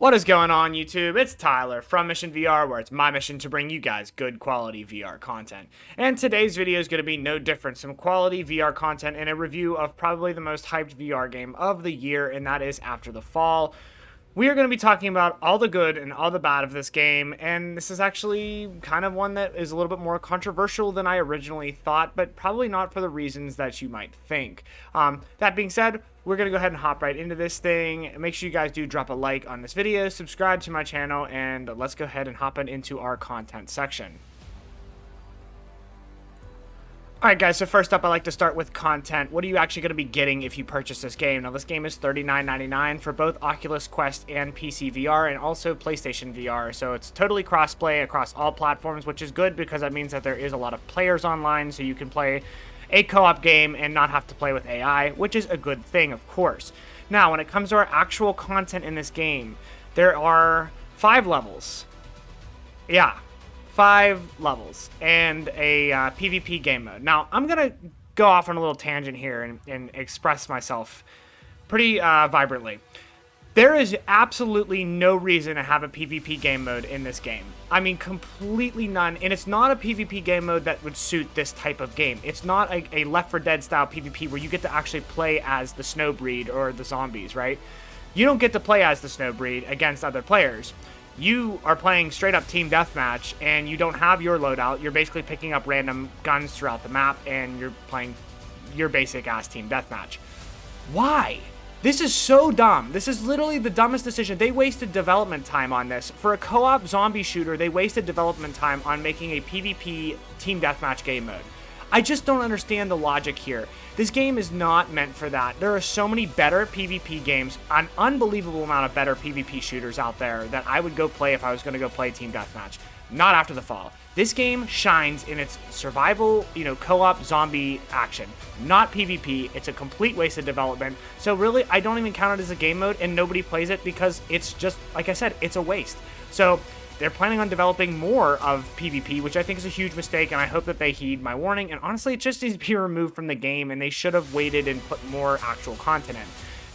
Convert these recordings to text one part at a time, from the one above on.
What is going on, YouTube? It's Tyler from Mission VR, where it's my mission to bring you guys good quality VR content. And today's video is going to be no different. Some quality VR content and a review of probably the most hyped VR game of the year, and that is After the Fall. We are going to be talking about all the good and all the bad of this game, and this is actually kind of one that is a little bit more controversial than I originally thought, but probably not for the reasons that you might think. That being said, we're going to go ahead and hop right into this thing. Make sure you guys do drop a like on this video, subscribe to my channel, and let's go ahead and hop into our content section. Alright guys, so first up I like to start with content. What are you actually going to be getting if you purchase this game? Now this game is $39.99 for both Oculus Quest and PC VR and also PlayStation VR. So it's totally cross-play across all platforms, which is good because that means that there is a lot of players online, so you can play a co-op game and not have to play with AI, which is a good thing, of course. Now, when it comes to our actual content in this game, there are 5 levels. Yeah. 5 levels and a PvP game mode. Now, I'm going to go off on a little tangent here and express myself pretty vibrantly. There is absolutely no reason to have a PvP game mode in this game. I mean, completely none. And it's not a PvP game mode that would suit this type of game. It's not a Left 4 Dead style PvP where you get to actually play as the snow breed or the zombies, right? You don't get to play as the snow breed against other players. You are playing straight up team deathmatch and you don't have your loadout. You're basically picking up random guns throughout the map and you're playing your basic ass team deathmatch. Why? This is so dumb. This is literally the dumbest decision. They wasted development time on this. For a co-op zombie shooter, they wasted development time on making a PvP team deathmatch game mode. I just don't understand the logic here. This game is not meant for that. There are so many better PvP games, an unbelievable amount of better PvP shooters out there that I would go play if I was going to go play Team Deathmatch. Not After the Fall. This game shines in its survival, co-op zombie action. Not PvP. It's a complete waste of development. So really, I don't even count it as a game mode and nobody plays it because it's just, like I said, it's a waste. So they're planning on developing more of PvP, which I think is a huge mistake, and I hope that they heed my warning. And honestly, it just needs to be removed from the game, and they should have waited and put more actual content in.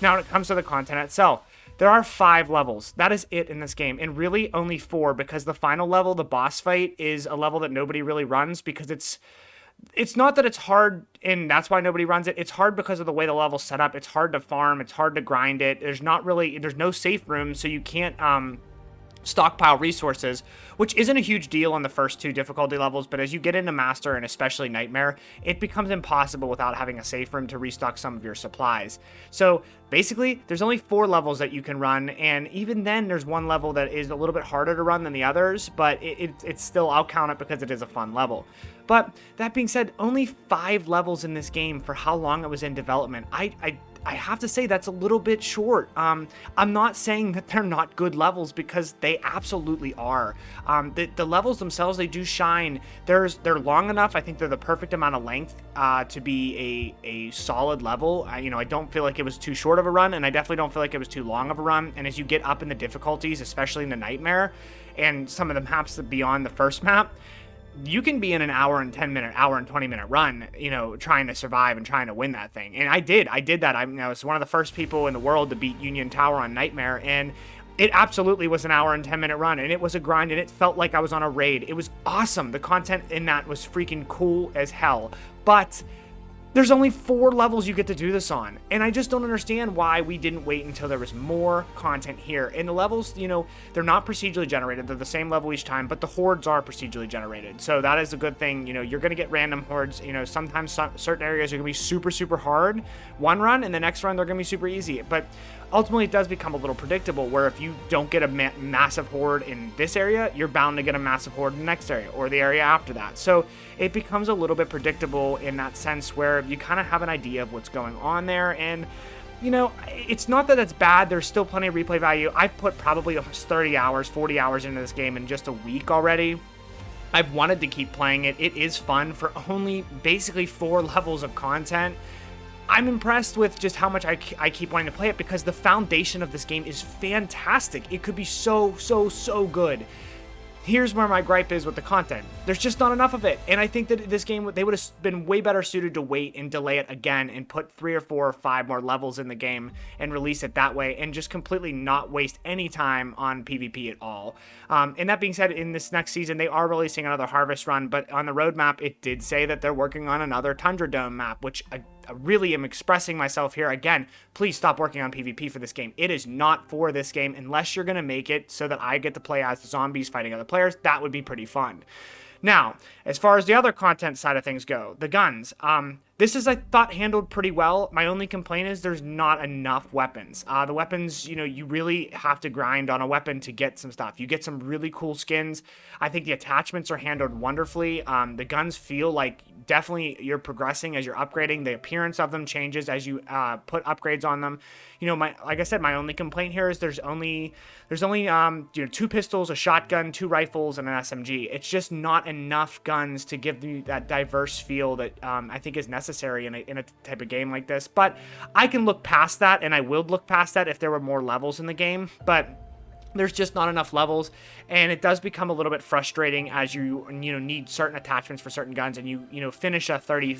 Now, when it comes to the content itself, there are 5 levels. That is it in this game, and really only 4, because the final level, the boss fight, is a level that nobody really runs, because it's not that it's hard, and that's why nobody runs it. It's hard because of the way the level's set up. It's hard to farm. It's hard to grind it. There's no safe room, so you can't stockpile resources, which isn't a huge deal on the first 2 difficulty levels, but as you get into Master and especially Nightmare, it becomes impossible without having a safe room to restock some of your supplies. So basically, there's only 4 levels that you can run, and even then, there's one level that is a little bit harder to run than the others, but it's still, I'll count it because it is a fun level. But that being said, only 5 levels in this game for how long it was in development. I have to say that's a little bit short. I'm not saying that they're not good levels because they absolutely are. The levels themselves, they do shine. They're long enough. I think they're the perfect amount of length to be a solid level. I don't feel like it was too short of a run, and I definitely don't feel like it was too long of a run. And as you get up in the difficulties, especially in the Nightmare and some of the maps beyond the first map, you can be in an hour and 20 minute run, trying to survive and trying to win that thing. And I did that. I was one of the first people in the world to beat Union Tower on Nightmare, and it absolutely was an hour and 10-minute run, and it was a grind, and it felt like I was on a raid. It was awesome. The content in that was freaking cool as hell. But there's only 4 levels you get to do this on, and I just don't understand why we didn't wait until there was more content here. And the levels, they're not procedurally generated. They're the same level each time, but the hordes are procedurally generated. So that is a good thing. You're going to get random hordes. Sometimes certain areas are going to be super, super hard one run, and the next run they're going to be super easy. But ultimately, it does become a little predictable, where if you don't get a massive horde in this area, you're bound to get a massive horde in the next area or the area after that. So it becomes a little bit predictable in that sense, where you kind of have an idea of what's going on there. And it's not that it's bad. There's still plenty of replay value. I've put probably 30 hours, 40 hours into this game in just a week already. I've wanted to keep playing it. It is fun for only basically 4 levels of content. I'm impressed with just how much I keep wanting to play it, because the foundation of this game is fantastic. It could be so, so, so good. Here's where my gripe is with the content. There's just not enough of it. And I think that this game, they would have been way better suited to wait and delay it again and put 3 or 4 or 5 more levels in the game and release it that way and just completely not waste any time on PvP at all. And that being said, in this next season, they are releasing another Harvest Run, but on the roadmap, it did say that they're working on another Tundra Dome map, which I really am expressing myself here. Again, please stop working on PvP for this game. It is not for this game unless you're going to make it so that I get to play as the zombies fighting other players. That would be pretty fun. Now, as far as the other content side of things go, the guns, this is, I thought, handled pretty well. My only complaint is there's not enough weapons. The weapons, you really have to grind on a weapon to get some stuff. You get some really cool skins. I think the attachments are handled wonderfully. The guns feel like definitely you're progressing as you're upgrading. The appearance of them changes as you put upgrades on them. Like I said, my only complaint here is there's only 2 pistols, a shotgun, 2 rifles, and an SMG. It's just not enough guns to give you that diverse feel that I think is necessary in a type of game like this. But I can look past that, and I will look past that if there were more levels in the game. But there's just not enough levels, and it does become a little bit frustrating as you need certain attachments for certain guns, and you finish a 30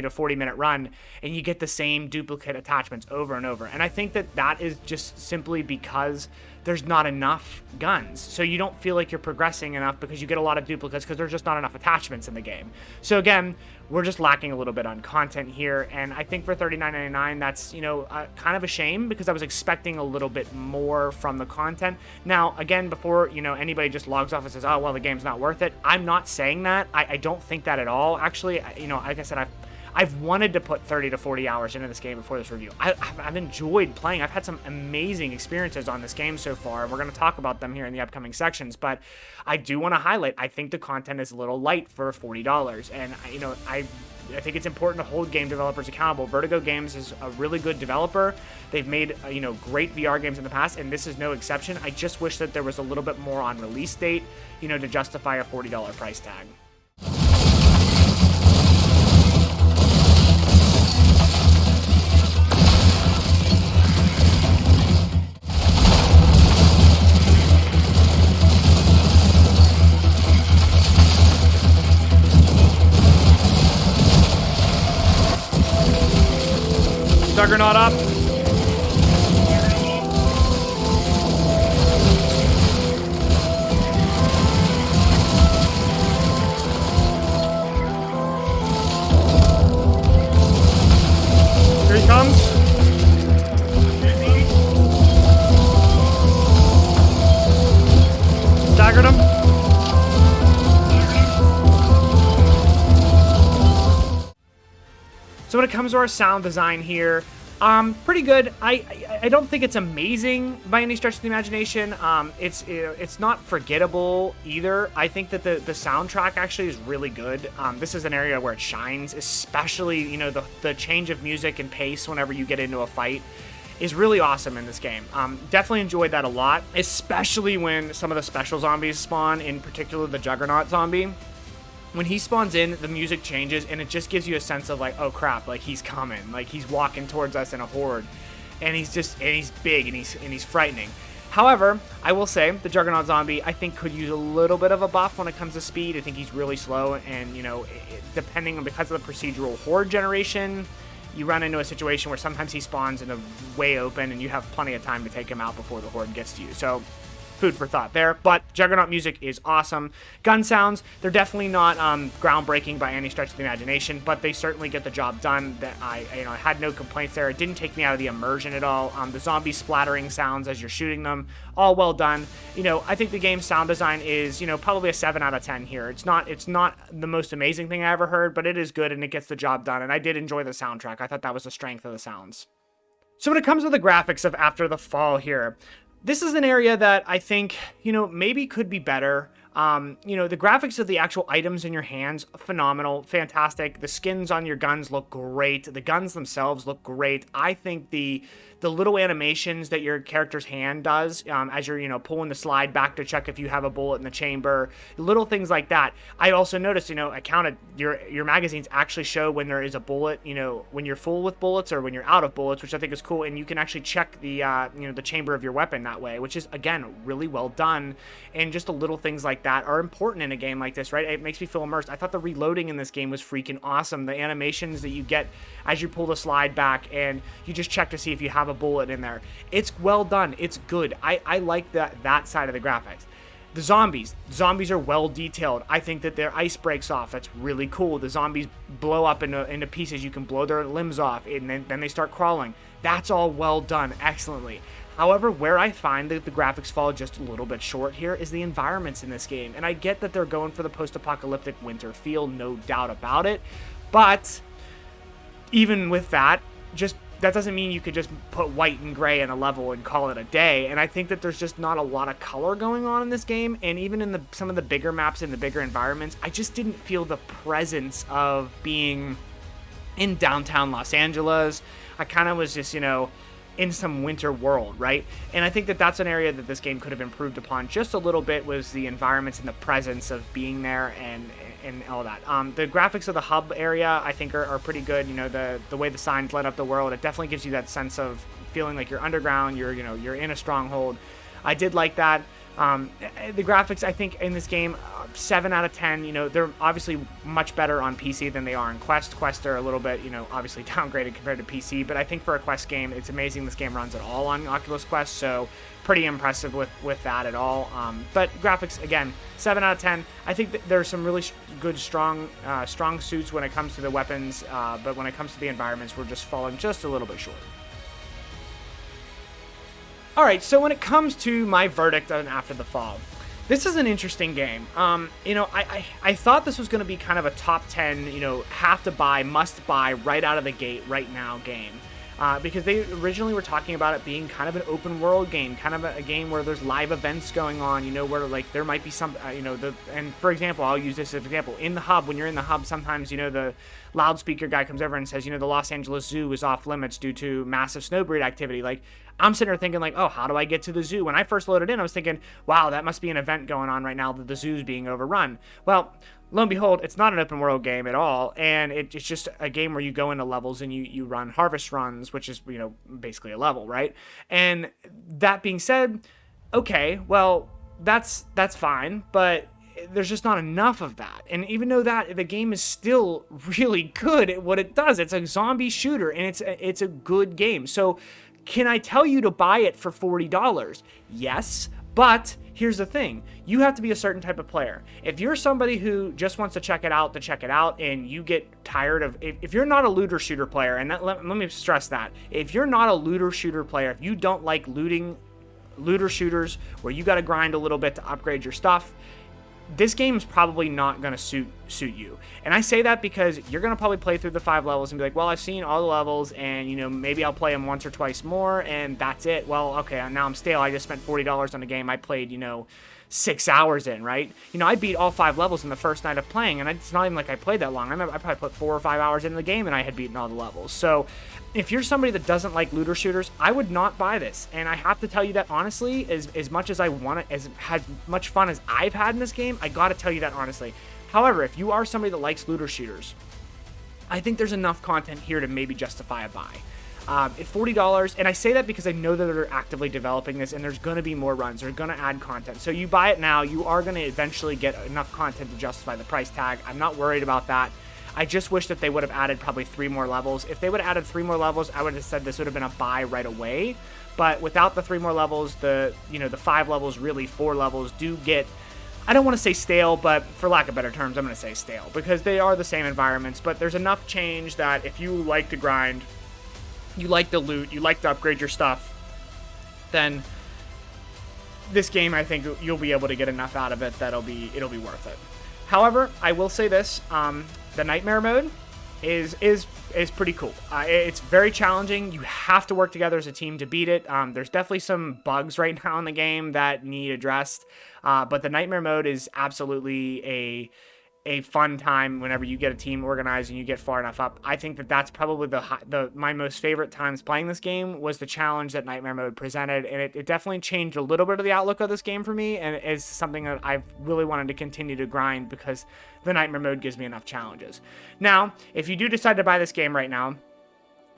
to 40 minute run and you get the same duplicate attachments over and over. And I think that is just simply because there's not enough guns, so you don't feel like you're progressing enough because you get a lot of duplicates because there's just not enough attachments in the game. So again, we're just lacking a little bit on content here, and I think for $39.99 that's kind of a shame because I was expecting a little bit more from the content. Now again, before anybody just logs off and says, oh well, the game's not worth it, I'm not saying that. I don't think that at all. Actually, like I said, I've wanted to put 30 to 40 hours into this game before this review. I've enjoyed playing. I've had some amazing experiences on this game so far, and we're going to talk about them here in the upcoming sections, but I do want to highlight, I think the content is a little light for $40, and I think it's important to hold game developers accountable. Vertigo Games is a really good developer. They've made great VR games in the past, and this is no exception. I just wish that there was a little bit more on release date, to justify a $40 price tag. Juggernaut up. Here he comes. Staggered him. So when it comes to our sound design here, pretty good. I don't think it's amazing by any stretch of the imagination. It's not forgettable either. I think that the soundtrack actually is really good. This is an area where it shines, especially the change of music and pace whenever you get into a fight is really awesome in this game. Definitely enjoyed that a lot, especially when some of the special zombies spawn, in particular the Juggernaut zombie. When he spawns in, the music changes, and it just gives you a sense of like, oh crap, like he's coming, like he's walking towards us in a horde, and he's big and he's frightening. However, I will say the Juggernaut zombie I think could use a little bit of a buff when it comes to speed. I think he's really slow, and depending on, because of the procedural horde generation, you run into a situation where sometimes he spawns in a way open, and you have plenty of time to take him out before the horde gets to you. So food for thought there, but Juggernaut music is awesome. Gun sounds, they're definitely not groundbreaking by any stretch of the imagination, but they certainly get the job done. That I had no complaints there. It didn't take me out of the immersion at all. The zombie splattering sounds as you're shooting them, all well done. I think the game's sound design is probably a 7 out of 10 here. It's not the most amazing thing I ever heard, but it is good and it gets the job done. And I did enjoy the soundtrack. I thought that was the strength of the sounds. So when it comes to the graphics of After the Fall here, this is an area that I think, maybe could be better. The graphics of the actual items in your hands, phenomenal, fantastic. The skins on your guns look great. The guns themselves look great. I think the little animations that your character's hand does as you're, pulling the slide back to check if you have a bullet in the chamber, little things like that. I also noticed, I counted your magazines actually show when there is a bullet, when you're full with bullets or when you're out of bullets, which I think is cool. And you can actually check the, the chamber of your weapon that way, which is, again, really well done. And just the little things like like that are important in a game like this, right? It makes me feel immersed. I thought the reloading in this game was freaking awesome. The animations that you get as you pull the slide back and you just check to see if you have a bullet in there. It's well done. It's good. I like that side of the graphics. The zombies are well detailed. I think that their ice breaks off. That's really cool. The zombies blow up into pieces. You can blow their limbs off, and then they start crawling. That's all well done excellently. However, where I find that the graphics fall just a little bit short here is the environments in this game. And I get that they're going for the post-apocalyptic winter feel, no doubt about it. But even with that, that doesn't mean you could just put white and gray in a level and call it a day. And I think that there's just not a lot of color going on in this game. And even in some of the bigger maps and the bigger environments, I just didn't feel the presence of being in downtown Los Angeles. I kind of was just, in some winter world, right? And I think that that's an area that this game could have improved upon just a little bit, was the environments and the presence of being there and all that. The graphics of the hub area I think are pretty good. The way the signs light up the world, it definitely gives you that sense of feeling like you're underground, you're in a stronghold. I did like that. The graphics, I think, in this game, 7 out of 10. They're obviously much better on PC than they are in Quest. Quest are a little bit, obviously downgraded compared to PC, but I think for a Quest game, it's amazing this game runs at all on Oculus Quest, so pretty impressive with that at all. But graphics, again, 7 out of 10. I think that there's some really good, strong suits when it comes to the weapons, but when it comes to the environments, we're just falling just a little bit short. Alright, so when it comes to my verdict on After the Fall, this is an interesting game. I thought this was going to be kind of a top 10, have to buy, must buy, right out of the gate, right now game. Because they originally were talking about it being kind of an open world game, kind of a game where there's live events going on, where like there might be some, and for example, I'll use this as an example. In the hub, when you're in the hub, sometimes, the loudspeaker guy comes over and says, the Los Angeles Zoo is off limits due to massive snowbird activity. Like, I'm sitting there thinking like, oh, how do I get to the zoo? When I first loaded in, I was thinking, wow, that must be an event going on right now that the zoo's being overrun. Well, lo and behold, it's not an open world game at all, and it's just a game where you go into levels and you run harvest runs, which is, basically a level, right? And that being said, okay, well, that's fine, but there's just not enough of that. And even though that the game is still really good at what it does, it's a zombie shooter, and it's a good game. So can I tell you to buy it for $40? Yes, but here's the thing. You have to be a certain type of player. If you're somebody who just wants to check it out, and you get tired of... If you're not a looter shooter player, and let me stress that. If you're not a looter shooter player, if you don't like looter shooters where you got to grind a little bit to upgrade your stuff, this game is probably not going to suit you. And I say that because you're going to probably play through the 5 levels and be like, well, I've seen all the levels, and, maybe I'll play them once or twice more, and that's it. Well, okay, now I'm stale. I just spent $40 on a game I played, 6 hours in, right? I beat all 5 levels in the first night of playing, and it's not even like I played that long. I probably put 4 or 5 hours into the game, and I had beaten all the levels. So if you're somebody that doesn't like looter shooters, I would not buy this. And I have to tell you that honestly, as much as I want it, as much fun as I've had in this game, I gotta tell you that honestly. However, if you are somebody that likes looter shooters, I think there's enough content here to maybe justify a buy. At $40, and I say that because I know that they're actively developing this, and there's going to be more runs. They're going to add content. So you buy it now, you are going to eventually get enough content to justify the price tag. I'm not worried about that. I just wish that they would have added probably 3 more levels. If they would have added 3 more levels, I would have said this would have been a buy right away. But without the 3 more levels, the 5 levels, really 4 levels, do get... I don't want to say stale, but for lack of better terms, I'm going to say stale, because they are the same environments, but there's enough change that if you like to grind, you like to loot, you like to upgrade your stuff, then this game, I think you'll be able to get enough out of it that it'll be worth it. However, I will say this, the Nightmare mode is pretty cool. It's very challenging. You have to work together as a team to beat it. There's definitely some bugs right now in the game that need addressed, but the Nightmare mode is absolutely a fun time whenever you get a team organized and you get far enough up. I think that that's probably my most favorite times playing this game was the challenge that Nightmare mode presented, and it definitely changed a little bit of the outlook of this game for me, and it's something that I've really wanted to continue to grind because the Nightmare mode gives me enough challenges. Now, if you do decide to buy this game right now,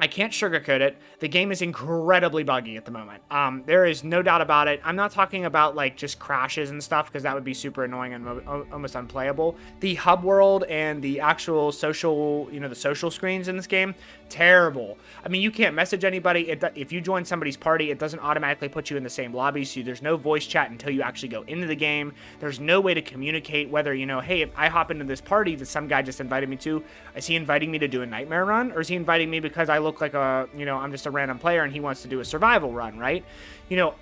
I can't sugarcoat it. The game is incredibly buggy at the moment. There is no doubt about it. I'm not talking about like just crashes and stuff, because that would be super annoying and almost unplayable. The hub world and the actual social, the social screens in this game, terrible. I mean, you can't message anybody. If you join somebody's party, it doesn't automatically put you in the same lobby, so there's no voice chat until you actually go into the game. There's no way to communicate whether, hey, if I hop into this party that some guy just invited me to, is he inviting me to do a nightmare run, or is he inviting me because I look like I'm just a random player and he wants to do a survival run, right?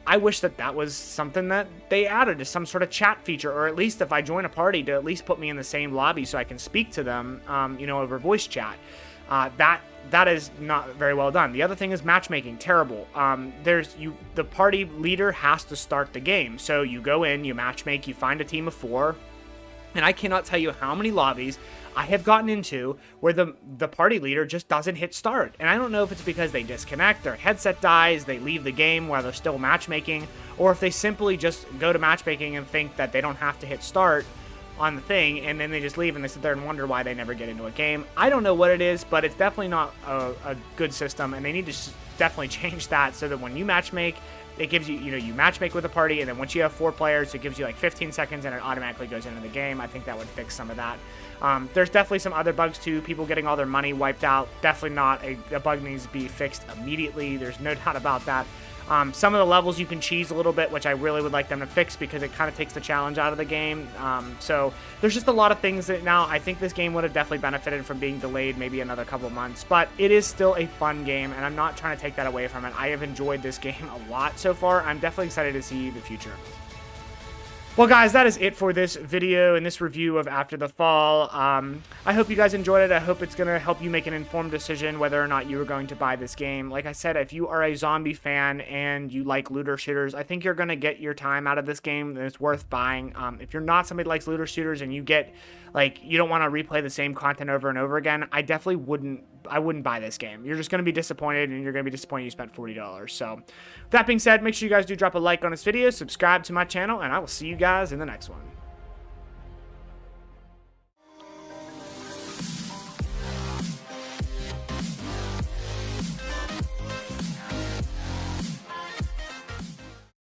I wish that was something that they added as some sort of chat feature, or at least if I join a party, to at least put me in the same lobby so I can speak to them, over voice chat. That is not very well done. The other thing is matchmaking, terrible. The party leader has to start the game. So you go in, you matchmake, you find a team of 4, and I cannot tell you how many lobbies I have gotten into where the party leader just doesn't hit start. And I don't know if it's because they disconnect, their headset dies, they leave the game while they're still matchmaking, or if they simply just go to matchmaking and think that they don't have to hit start on the thing, and then they just leave and they sit there and wonder why they never get into a game. I don't know what it is, but it's definitely not a good system, and they need to definitely change that so that when you matchmake, it gives you, you matchmake with a party, and then once you have 4 players, it gives you like 15 seconds and it automatically goes into the game. I think that would fix some of that. There's definitely some other bugs too. People getting all their money wiped out. Definitely not a bug needs to be fixed immediately. There's no doubt about that. Some of the levels you can cheese a little bit, which I really would like them to fix because it kind of takes the challenge out of the game. So there's just a lot of things that now I think this game would have definitely benefited from being delayed maybe another couple months. But it is still a fun game, and I'm not trying to take that away from it. I have enjoyed this game a lot so far. I'm definitely excited to see the future. Well, guys, that is it for this video and this review of After the Fall. I hope you guys enjoyed it. I hope it's going to help you make an informed decision whether or not you are going to buy this game. Like I said, if you are a zombie fan and you like looter shooters, I think you're going to get your time out of this game, and it's worth buying. If you're not somebody that likes looter shooters and you don't want to replay the same content over and over again, I definitely wouldn't buy this game. You're just going to be disappointed, and you're going to be disappointed you spent $40. So, with that being said, make sure you guys do drop a like on this video, subscribe to my channel, and I will see you guys in the next one.